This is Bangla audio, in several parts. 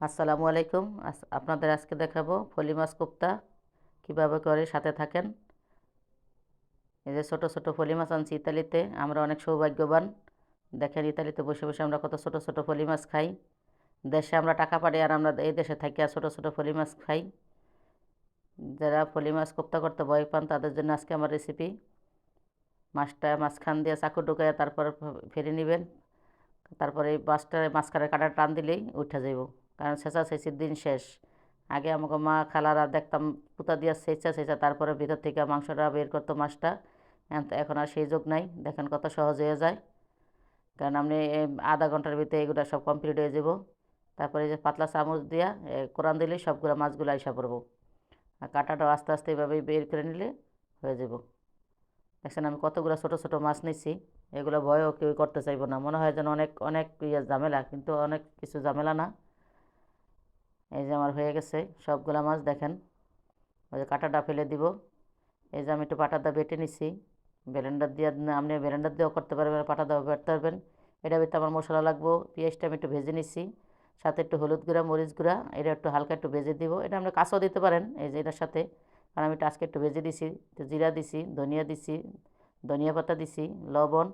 আসসালামু আলাইকুম। আপনাদের আজকে দেখাবো ফলি মাছ কোপ্তা কীভাবে করে, সাথে থাকেন। এই যে ছোট ছোট ফলি মাছ আনছি ইতালিতে, আমরা অনেক সৌভাগ্যবান। দেখেন ইতালিতে বসে বসে আমরা কত ছোট ছোট ফলি মাছ খাই। দেশে আমরা টাকা পাঠাই আর আমরা এই দেশে থাকি আর ছোট ছোট ফলি মাছ খাই। যারা ফলি মাছ কোপ্তা করতে ভয় পান তাদের জন্য আজকে আমার রেসিপি। মাছটা মাঝখান দিয়ে চাকু ঢুকাইয়া তারপর ফেলে নেবেন। তারপরে এই মাছটা মাঝখানে কাটা টান দিলেই উঠে যাইব, কারণ ছেঁচা ছেঁচির দিন শেষ। আগে আমাকে মা খালারা দেখতাম পুঁতা দিয়া ছেঁচা ছেঁচা তারপরে ভিতর থেকে মাংসটা বের করতো মাছটা। এখন আর সেই যোগ নাই, দেখেন কত সহজ হয়ে যায়। কারণ আপনি আধা ঘন্টার ভিতরে এগুলো সব কমপ্লিট হয়ে যাব। তারপরে এই যে পাতলা চামচ দিয়া কোরান দিলেই সবগুলো মাছগুলো আইসা পড়বো। আর কাঁটাটাও আস্তে আস্তে এইভাবেই বের করে নিলে হয়ে যাব। দেখছেন আমি কতগুলো ছোট ছোট মাছ নিচ্ছি, এগুলো ভয়ও কেউ করতে চাইবো না, মনে হয় যেন অনেক অনেক ঝামেলা, কিন্তু অনেক কিছু ঝামেলা না। এই যে আমার হয়ে গেছে সবগুলা মাছ, দেখেন ওই যে কাঁটাটা ফেলে দিব। এই যে আমি একটু পাটাটা বেটে নিছি, ব্লেন্ডার দিয়ে আপনি ব্লেন্ডার দিয়েও করতে পারবেন, পাটা দিয়েও বাটতে পারবেন। এটা ভিতরে আমার মশলা লাগবো, পেঁয়াজটা আমি একটু ভেজে নিচ্ছি, সাথে একটু হলুদ গুঁড়া মরিচ গুঁড়া, এটা একটু হালকা একটু ভেজে দিব। এটা আপনি কাঁচাও দিতে পারেন এই যে এটার সাথে, কারণ আমি আজকে একটু ভেজে দিছি। একটু জিরা দিছি, ধনিয়া দিছি, ধনিয়া পাতা দিছি, লবণ,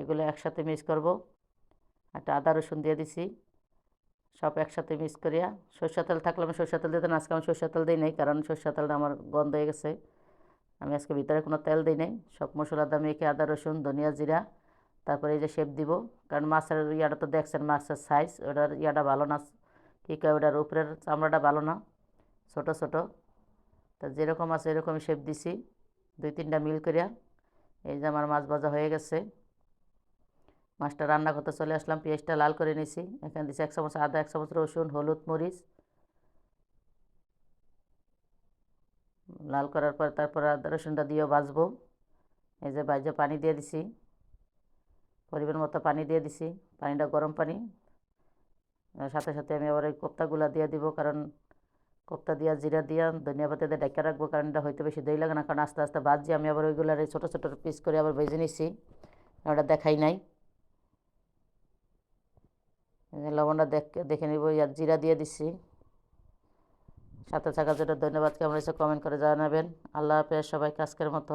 এগুলো একসাথে মিক্স করব। একটা আদা রসুন দিয়ে দিছি, সব একসাথে মিক্স করিয়া। সরষের তেল থাকলে আমি সরষের তেল দিতেন, আজকে আমি সরষের তেল দিই নাই, কারণ সরষের তেলটা আমার গন্ধ হয়ে গেছে। আমি আজকে ভিতরে কোনো তেল দিই নাই, সব মশলা দিয়ে মেখে আদা রসুন ধনিয়া জিরা, তারপরে এই যে শেপ দিব। কারণ মাছের ইয়াটা তো দেখছেন, মাছের সাইজ ওটার ইয়াটা ভালো না, কী কয় ওটার উপরের চামড়াটা ভালো না, ছোটো ছোটো। তা যেরকম আছে এরকমই শেপ দিছি, দুই তিনটা মিল করিয়া। এই যে আমার মাছ ভাজা হয়ে গেছে। মাছটা রান্না করতে চলে আসলাম, পেঁয়াজটা লাল করে নিছি, এখানে দিছি 1 চামচ আদা, 1 চামচ রসুন, হলুদ মরিচ লাল করার পর তারপর আদা রসুনটা দিয়েও ভাজবো। এই যে ভাজা পানি দিয়ে দিছি, পরিমাণ মতো পানি দিয়ে দিছি, পানিটা গরম পানি। সাথে সাথে আমি আবার এই কোপ্তাগুলা দিয়ে দিব, কারণ কোপ্তা দিয়া জিরা দিয়া ধনিয়া পাতা দিয়ে ঢাকা রাখবো, কারণ এটা হয়তো বেশি দই লাগে না, কারণ আস্তে আস্তে ভাজি আমি আবার ওইগুলার ছোটো ছোটো পিস করে আবার ভেজে নিছি, ওটা দেখাই নাই। লবণটা দেখে নিব, আর জিরা দিয়ে দিচ্ছি। সাথে থাকার জন্য ধন্যবাদ। কেমন হয়েছে কমেন্ট করে জানাবেন। আল্লাহ হাফেজ সবাইকে আজকের মতো।